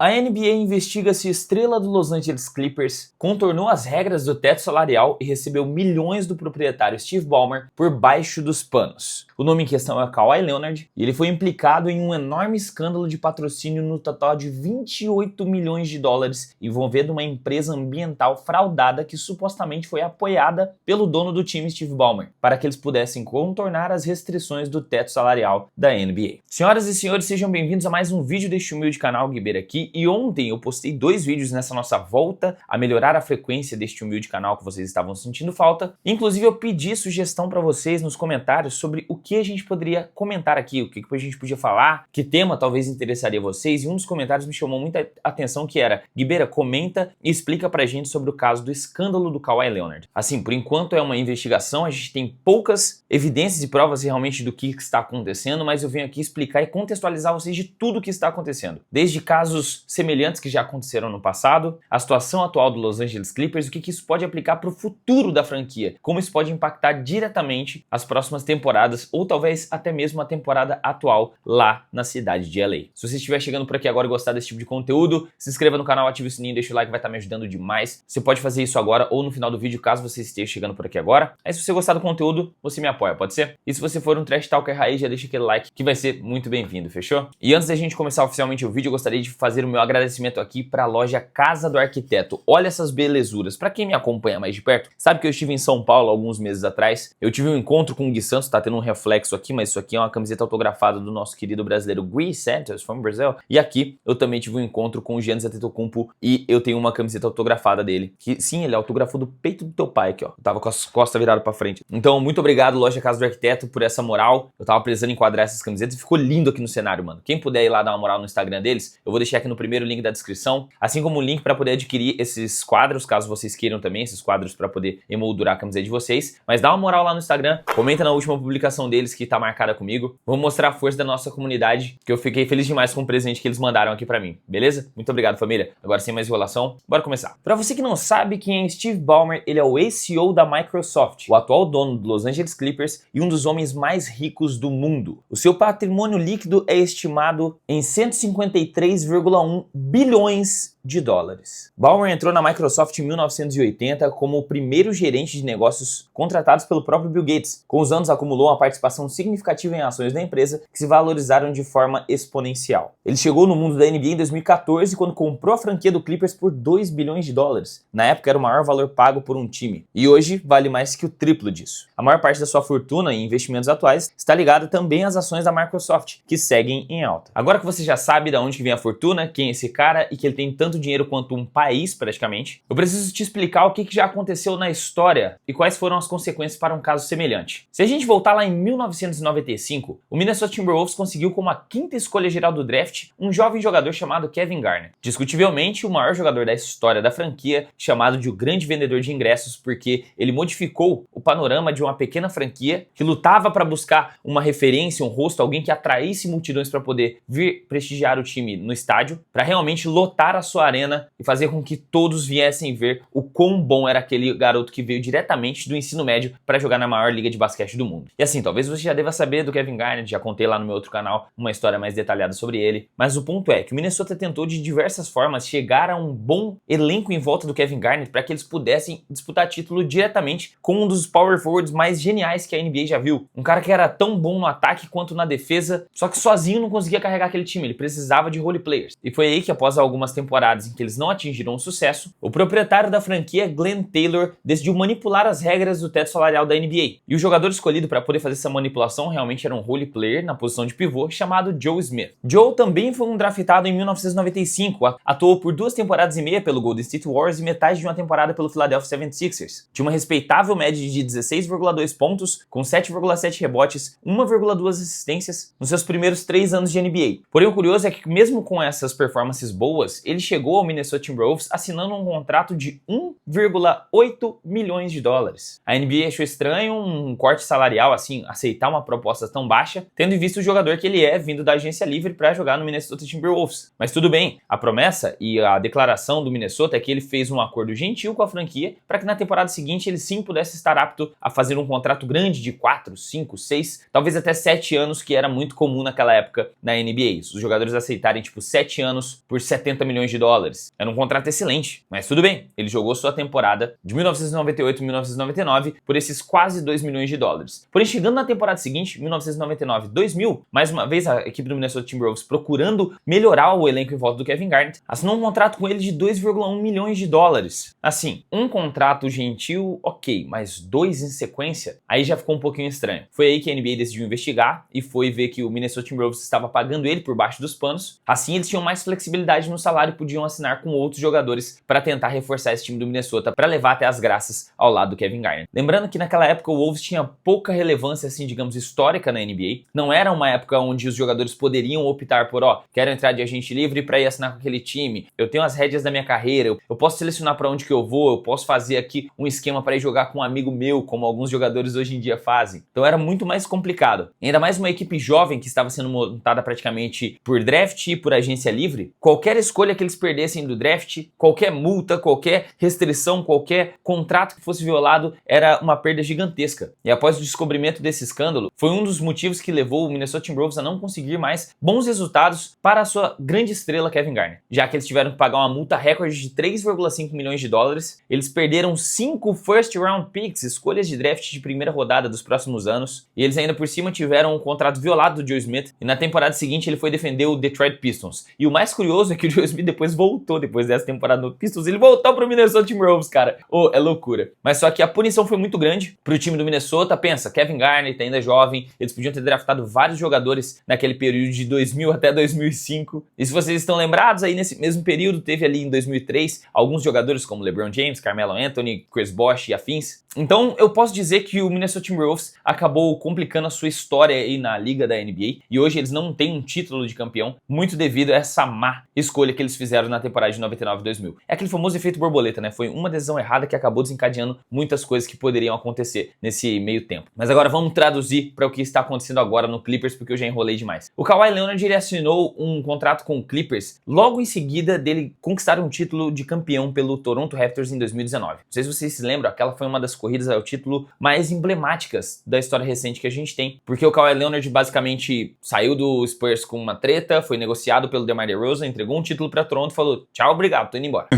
A NBA investiga se a estrela do Los Angeles Clippers contornou as regras do teto salarial e recebeu milhões do proprietário Steve Ballmer por baixo dos panos. O nome em questão é Kawhi Leonard e ele foi implicado em um enorme escândalo de patrocínio no total de 28 milhões de dólares envolvendo uma empresa ambiental fraudada que supostamente foi apoiada pelo dono do time Steve Ballmer para que eles pudessem contornar as restrições do teto salarial da NBA. Senhoras e senhores, sejam bem-vindos a mais um vídeo deste humilde canal Guibeira aqui. E ontem eu postei 2 vídeos nessa nossa volta a melhorar a frequência deste humilde canal que vocês estavam sentindo falta. Inclusive eu pedi sugestão para vocês nos comentários sobre o que a gente poderia comentar aqui, o que a gente podia falar, que tema talvez interessaria vocês. E um dos comentários me chamou muita atenção que era: Guibeira, comenta e explica pra gente sobre o caso do escândalo do Kawhi Leonard. Assim, por enquanto é uma investigação, a gente tem poucas evidências e provas realmente do que está acontecendo, mas eu venho aqui explicar e contextualizar vocês de tudo o que está acontecendo. Desde casos semelhantes que já aconteceram no passado, a situação atual do Los Angeles Clippers, o que isso pode aplicar para o futuro da franquia, como isso pode impactar diretamente as próximas temporadas ou talvez até mesmo a temporada atual lá na cidade de LA. Se você estiver chegando por aqui agora e gostar desse tipo de conteúdo, se inscreva no canal, ative o sininho, deixa o like, vai estar me ajudando demais. Você pode fazer isso agora ou no final do vídeo, caso você esteja chegando por aqui agora. Aí se você gostar do conteúdo, você me apoia, pode ser? E se você for um trash talker raiz, já deixa aquele like que vai ser muito bem-vindo, fechou? E antes da gente começar oficialmente o vídeo, eu gostaria de fazer o meu agradecimento aqui para a loja Casa do Arquiteto. Olha essas belezuras. Para quem me acompanha mais de perto, sabe que eu estive em São Paulo alguns meses atrás. Eu tive um encontro com o Gui Santos, tá tendo um reflexo aqui, mas isso aqui é uma camiseta autografada do nosso querido brasileiro Gui Santos, from Brazil. E aqui eu também tive um encontro com o Giannis Antetokounmpo e eu tenho uma camiseta autografada dele, que sim, ele autografou do peito do teu pai aqui, ó. Eu tava com as costas viradas para frente. Então, muito obrigado, loja Casa do Arquiteto, por essa moral. Eu tava precisando enquadrar essas camisetas e ficou lindo aqui no cenário, mano. Quem puder ir lá dar uma moral no Instagram deles, eu vou deixar aqui no primeiro link da descrição, assim como o link para poder adquirir esses quadros, caso vocês queiram também, esses quadros para poder emoldurar a camiseta de vocês. Mas dá uma moral lá no Instagram, comenta na última publicação deles que tá marcada comigo. Vamos mostrar a força da nossa comunidade, que eu fiquei feliz demais com o presente que eles mandaram aqui para mim, beleza? Muito obrigado, família. Agora, sem mais enrolação, bora começar. Para você que não sabe quem é Steve Ballmer, ele é o ex-CEO da Microsoft, o atual dono do Los Angeles Clippers e um dos homens mais ricos do mundo. O seu patrimônio líquido é estimado em 153,1 bilhões de dólares. Ballmer entrou na Microsoft em 1980 como o primeiro gerente de negócios contratados pelo próprio Bill Gates. Com os anos acumulou uma participação significativa em ações da empresa que se valorizaram de forma exponencial. Ele chegou no mundo da NBA em 2014 quando comprou a franquia do Clippers por 2 bilhões de dólares. Na época era o maior valor pago por um time e hoje vale mais que o triplo disso. A maior parte da sua fortuna e investimentos atuais está ligada também às ações da Microsoft, que seguem em alta. Agora que você já sabe de onde que vem a fortuna, quem é esse cara e que ele tem tanto dinheiro quanto um país praticamente, eu preciso te explicar o que já aconteceu na história e quais foram as consequências para um caso semelhante. Se a gente voltar lá em 1995, o Minnesota Timberwolves conseguiu como a 5ª escolha geral do draft um jovem jogador chamado Kevin Garnett. Discutivelmente o maior jogador da história da franquia, chamado de o grande vendedor de ingressos porque ele modificou o panorama de uma pequena franquia que lutava para buscar uma referência, um rosto, alguém que atraísse multidões para poder vir prestigiar o time no estádio, para realmente lotar a sua arena e fazer com que todos viessem ver o quão bom era aquele garoto que veio diretamente do ensino médio para jogar na maior liga de basquete do mundo. E assim, talvez você já deva saber do Kevin Garnett, já contei lá no meu outro canal uma história mais detalhada sobre ele, mas o ponto é que o Minnesota tentou de diversas formas chegar a um bom elenco em volta do Kevin Garnett para que eles pudessem disputar título diretamente com um dos power forwards mais geniais que a NBA já viu. Um cara que era tão bom no ataque quanto na defesa, só que sozinho não conseguia carregar aquele time, ele precisava de role players. E foi aí que após algumas temporadas em que eles não atingiram o sucesso, o proprietário da franquia, Glenn Taylor, decidiu manipular as regras do teto salarial da NBA. E o jogador escolhido para poder fazer essa manipulação realmente era um role player na posição de pivô chamado Joe Smith. Joe também foi um draftado em 1995, atuou por 2 temporadas e meia pelo Golden State Warriors e metade de uma temporada pelo Philadelphia 76ers. Tinha uma respeitável média de 16,2 pontos, com 7,7 rebotes, 1,2 assistências nos seus primeiros 3 anos de NBA. Porém, o curioso é que mesmo com essas performances boas, ele chegou chegou ao Minnesota Timberwolves assinando um contrato de 1,8 milhões de dólares. A NBA achou estranho um corte salarial assim, aceitar uma proposta tão baixa, tendo em vista o jogador que ele é vindo da agência livre para jogar no Minnesota Timberwolves. Mas tudo bem, a promessa e a declaração do Minnesota é que ele fez um acordo gentil com a franquia para que na temporada seguinte ele sim pudesse estar apto a fazer um contrato grande de 4, 5, 6, talvez até 7 anos, que era muito comum naquela época na NBA. Os jogadores aceitarem tipo 7 anos por 70 milhões de dólares. Era um contrato excelente, mas tudo bem. Ele jogou sua temporada de 1998 e 1999 por esses quase 2 milhões de dólares. Porém, chegando na temporada seguinte, 1999-2000, mais uma vez a equipe do Minnesota Timberwolves procurando melhorar o elenco em volta do Kevin Garnett, assinou um contrato com ele de 2,1 milhões de dólares. Assim, um contrato gentil, ok, mas 2 em sequência, aí já ficou um pouquinho estranho. Foi aí que a NBA decidiu investigar e foi ver que o Minnesota Timberwolves estava pagando ele por baixo dos panos. Assim, eles tinham mais flexibilidade no salário e podiam assinar com outros jogadores para tentar reforçar esse time do Minnesota para levar até as graças ao lado do Kevin Garnett. Lembrando que naquela época o Wolves tinha pouca relevância, assim, digamos, histórica na NBA. Não era uma época onde os jogadores poderiam optar por, quero entrar de agente livre para ir assinar com aquele time, eu tenho as rédeas da minha carreira, eu posso selecionar para onde que eu vou, eu posso fazer aqui um esquema para ir jogar com um amigo meu, como alguns jogadores hoje em dia fazem. Então era muito mais complicado. Ainda mais uma equipe jovem que estava sendo montada praticamente por draft e por agência livre. Qualquer escolha que eles perdessem do draft, qualquer multa, qualquer restrição, qualquer contrato que fosse violado era uma perda gigantesca. E após o descobrimento desse escândalo, foi um dos motivos que levou o Minnesota Timberwolves a não conseguir mais bons resultados para a sua grande estrela Kevin Garnett, já que eles tiveram que pagar uma multa recorde de 3,5 milhões de dólares. Eles perderam 5 first round picks, escolhas de draft de primeira rodada dos próximos anos, e eles ainda por cima tiveram um contrato violado do Joe Smith, e na temporada seguinte ele foi defender o Detroit Pistons. E o mais curioso é que o Joe Smith depois voltou, depois dessa temporada no Pistons, ele voltou pro Minnesota Timberwolves, cara. É loucura. Mas só que a punição foi muito grande pro time do Minnesota. Pensa, Kevin Garnett ainda jovem, eles podiam ter draftado vários jogadores naquele período de 2000 até 2005. E se vocês estão lembrados, aí nesse mesmo período teve ali em 2003 alguns jogadores como LeBron James, Carmelo Anthony, Chris Bosh e afins. Então eu posso dizer que o Minnesota Timberwolves acabou complicando a sua história aí na liga da NBA e hoje eles não têm um título de campeão, muito devido a essa má escolha que eles fizeram na temporada de 99-2000. É aquele famoso efeito borboleta, né? Foi uma decisão errada que acabou desencadeando muitas coisas que poderiam acontecer nesse meio tempo. Mas agora vamos traduzir para o que está acontecendo agora no Clippers, porque eu já enrolei demais. O Kawhi Leonard, ele assinou um contrato com o Clippers logo em seguida dele conquistar um título de campeão pelo Toronto Raptors em 2019. Não sei se vocês se lembram, aquela foi uma das corridas ao título mais emblemáticas da história recente que a gente tem, porque o Kawhi Leonard basicamente saiu do Spurs com uma treta, foi negociado pelo DeMar DeRozan, entregou um título para Toronto e falou: tchau, obrigado, tô indo embora.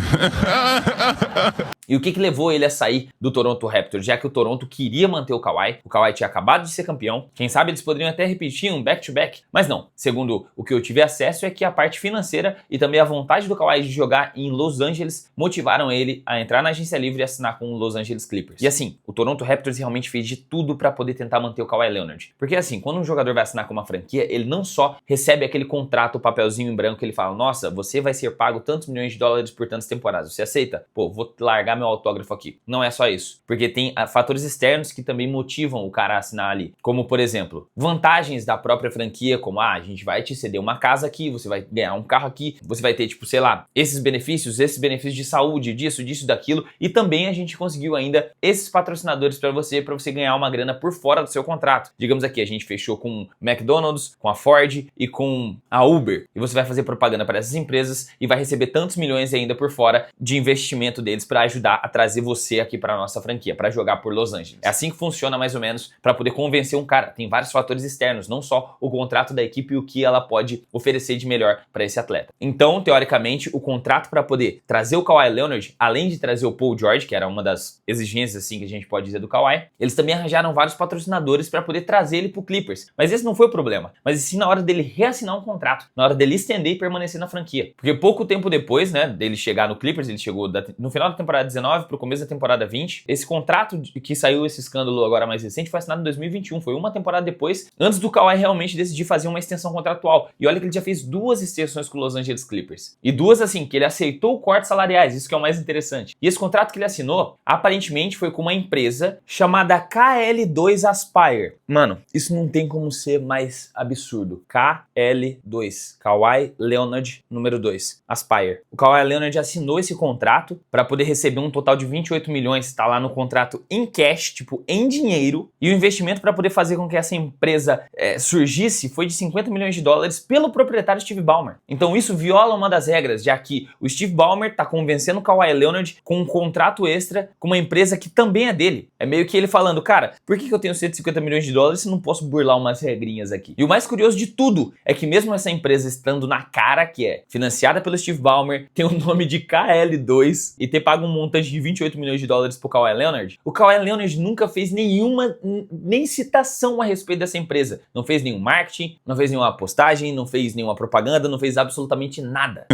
E o que levou ele a sair do Toronto Raptors? Já que o Toronto queria manter o Kawhi tinha acabado de ser campeão, quem sabe eles poderiam até repetir um back-to-back, mas não. Segundo o que eu tive acesso é que a parte financeira e também a vontade do Kawhi de jogar em Los Angeles motivaram ele a entrar na agência livre e assinar com o Los Angeles Clippers. E assim, o Toronto Raptors realmente fez de tudo para poder tentar manter o Kawhi Leonard. Porque assim, quando um jogador vai assinar com uma franquia, ele não só recebe aquele contrato, o papelzinho em branco que ele fala: nossa, você vai ser pago tantos milhões de dólares por tantas temporadas, você aceita? Pô, vou largar meu autógrafo aqui. Não é só isso, porque tem fatores externos que também motivam o cara a assinar ali, como por exemplo, vantagens da própria franquia, como a gente vai te ceder uma casa aqui, você vai ganhar um carro aqui, você vai ter tipo, sei lá, esses benefícios de saúde, disso, daquilo, e também a gente conseguiu ainda esses patrocinadores para você ganhar uma grana por fora do seu contrato. Digamos aqui, a gente fechou com McDonald's, com a Ford e com a Uber, e você vai fazer propaganda para essas empresas e vai receber tantos milhões ainda por fora de investimento deles para ajudar a trazer você aqui para nossa franquia, para jogar por Los Angeles. É assim que funciona mais ou menos para poder convencer um cara. Tem vários fatores externos, não só o contrato da equipe e o que ela pode oferecer de melhor para esse atleta. Então, teoricamente, o contrato para poder trazer o Kawhi Leonard, além de trazer o Paul George, que era uma das exigências assim que a gente pode dizer do Kawhi, eles também arranjaram vários patrocinadores para poder trazer ele pro Clippers. Mas esse não foi o problema, mas sim na hora dele reassinar um contrato, na hora dele estender e permanecer na franquia. Porque pouco tempo depois, né, dele chegar no Clippers, ele chegou no final da temporada 19 pro começo da temporada 20. Esse contrato que saiu, esse escândalo agora mais recente, foi assinado em 2021, foi uma temporada depois, antes do Kawhi realmente decidir fazer uma extensão contratual. E olha que ele já fez 2 extensões com o Los Angeles Clippers. E 2 assim, que ele aceitou cortes salariais, isso que é o mais interessante. E esse contrato que ele assinou, aparentemente foi com uma empresa chamada KL2 Aspire. Mano, isso não tem como ser mais absurdo. KL2, Kawhi Leonard número 2. Aspire. O Kawhi Leonard assinou esse contrato para poder receber um total de 28 milhões, está lá no contrato em cash, tipo em dinheiro, e o investimento para poder fazer com que essa empresa surgisse foi de 50 milhões de dólares pelo proprietário Steve Ballmer. Então isso viola uma das regras, já que o Steve Ballmer está convencendo o Kawhi Leonard com um contrato extra com uma empresa que também é dele. É meio que ele falando, cara, por que eu tenho 150 milhões de dólares se não posso burlar umas regrinhas aqui? E o mais curioso de tudo é que mesmo essa empresa estando na cara, que é financiada pelo Steve Ballmer, tem o nome de KL2 e ter pago um montante de 28 milhões de dólares pro Kawhi Leonard, o Kawhi Leonard nunca fez nem citação a respeito dessa empresa. Não fez nenhum marketing, não fez nenhuma postagem, não fez nenhuma propaganda, não fez absolutamente nada.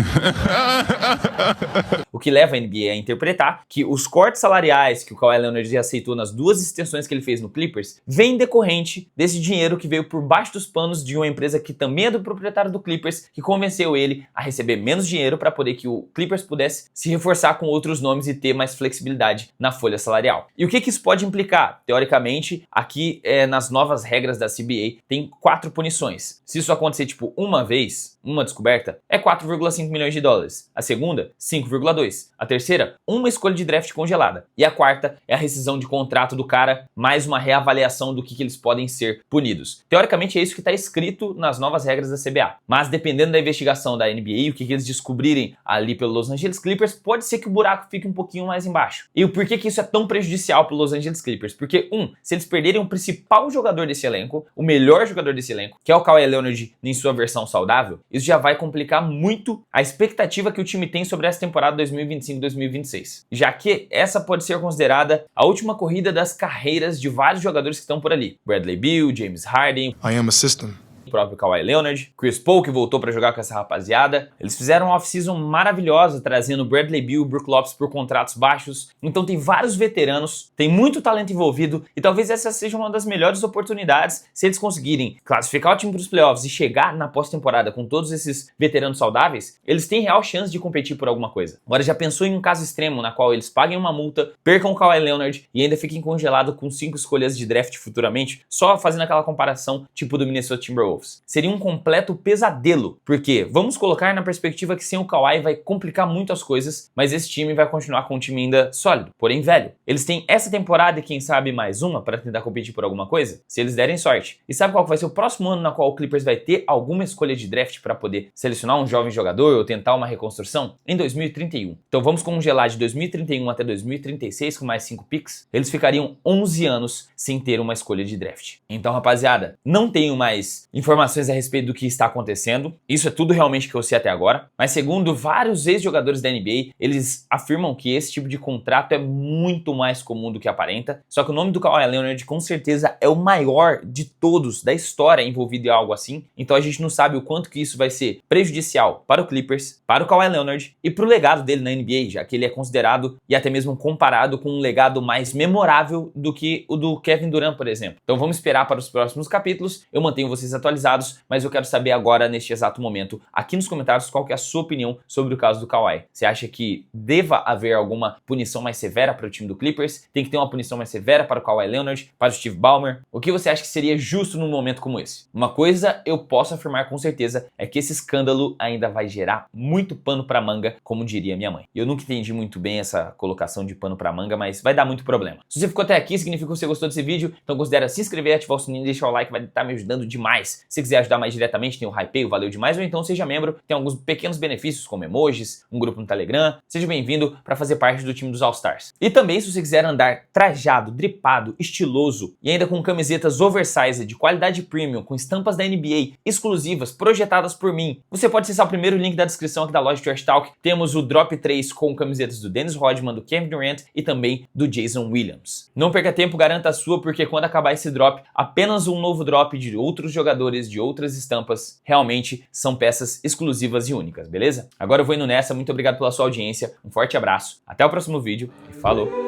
O que leva a NBA a interpretar que os cortes salariais que o Kawhi Leonard aceitou nas duas extensões que ele fez no Clippers vem decorrente desse dinheiro que veio por baixo dos panos de uma empresa que também é do proprietário do Clippers, que convenceu ele a receber menos dinheiro para poder que o Clippers pudesse se reforçar com outros nomes e ter mais flexibilidade na folha salarial. E o que isso pode implicar? Teoricamente, aqui nas novas regras da CBA tem 4 punições. Se isso acontecer tipo uma vez, uma descoberta, é 4,5 milhões de dólares. A segunda, 5,2. A terceira, uma escolha de draft congelada. E a quarta é a rescisão de contrato do cara, mais uma reavaliação do que eles podem ser punidos. Teoricamente é isso que está escrito nas novas regras da CBA. Mas dependendo da investigação da NBA e o que eles descobrirem ali pelo Los Angeles Clippers, pode ser que o buraco fique um pouquinho mais embaixo. E o porquê que isso é tão prejudicial para Los Angeles Clippers? Porque, se eles perderem o principal jogador desse elenco, o melhor jogador desse elenco, que é o Kawhi Leonard em sua versão saudável, isso já vai complicar muito a expectativa que o time tem sobre essa temporada 2025-2026. Já que essa pode ser considerada a última corrida das carreiras de vários jogadores que estão por ali. Bradley Beal, James Harden, I am a system. o próprio Kawhi Leonard, Chris Paul, que voltou para jogar com essa rapaziada. Eles fizeram uma off-season maravilhosa, trazendo Bradley Beal e Brook Lopes por contratos baixos. Então tem vários veteranos, tem muito talento envolvido e talvez essa seja uma das melhores oportunidades se eles conseguirem classificar o time para os playoffs e chegar na pós-temporada com todos esses veteranos saudáveis, eles têm real chance de competir por alguma coisa. Agora, já pensou em um caso extremo na qual eles paguem uma multa, percam o Kawhi Leonard e ainda fiquem congelados com 5 escolhas de draft futuramente, só fazendo aquela comparação tipo do Minnesota Timberwolves? Seria um completo pesadelo, porque vamos colocar na perspectiva que sem o Kawhi vai complicar muito as coisas, mas esse time vai continuar com um time ainda sólido, porém velho. Eles têm essa temporada e quem sabe mais uma para tentar competir por alguma coisa, se eles derem sorte. E sabe qual vai ser o próximo ano na qual o Clippers vai ter alguma escolha de draft para poder selecionar um jovem jogador ou tentar uma reconstrução? Em 2031. Então vamos congelar de 2031 até 2036 com mais 5 picks. Eles ficariam 11 anos sem ter uma escolha de draft. Então, rapaziada, não tenho mais informações a respeito do que está acontecendo. Isso é tudo realmente que eu sei até agora. Mas segundo vários ex-jogadores da NBA, eles afirmam que esse tipo de contrato é muito mais comum do que aparenta. Só que o nome do Kawhi Leonard com certeza é o maior de todos da história envolvido em algo assim. Então a gente não sabe o quanto que isso vai ser prejudicial para o Clippers, para o Kawhi Leonard e para o legado dele na NBA, já que ele é considerado e até mesmo comparado com um legado mais memorável do que o do Kevin Durant, por exemplo. Então vamos esperar para os próximos capítulos. Eu mantenho vocês atualizados, mas eu quero saber agora, neste exato momento, aqui nos comentários, qual que é a sua opinião sobre o caso do Kawhi. Você acha que deva haver alguma punição mais severa para o time do Clippers? Tem que ter uma punição mais severa para o Kawhi Leonard, para o Steve Ballmer? O que você acha que seria justo num momento como esse? Uma coisa eu posso afirmar com certeza é que esse escândalo ainda vai gerar muito pano para manga, como diria minha mãe. Eu nunca entendi muito bem essa colocação de pano para manga, mas vai dar muito problema. Se você ficou até aqui, significa que você gostou desse vídeo, então considere se inscrever, ativar o sininho e deixar o like, vai estar me ajudando demais. Se quiser ajudar mais diretamente, tem o Hypeio, valeu demais, ou então seja membro, tem alguns pequenos benefícios como emojis, um grupo no Telegram. Seja bem-vindo para fazer parte do time dos All-Stars. E também, se você quiser andar trajado, dripado, estiloso e ainda com camisetas oversized de qualidade premium, com estampas da NBA exclusivas, projetadas por mim, você pode acessar o primeiro link da descrição aqui da loja Trash Talk. Temos o Drop 3 com camisetas do Dennis Rodman, do Kevin Durant e também do Jason Williams. Não perca tempo, garanta a sua, porque quando acabar esse drop, apenas um novo drop de outros jogadores, de outras estampas, realmente são peças exclusivas e únicas, beleza? Agora eu vou indo nessa, muito obrigado pela sua audiência, um forte abraço, até o próximo vídeo e falou!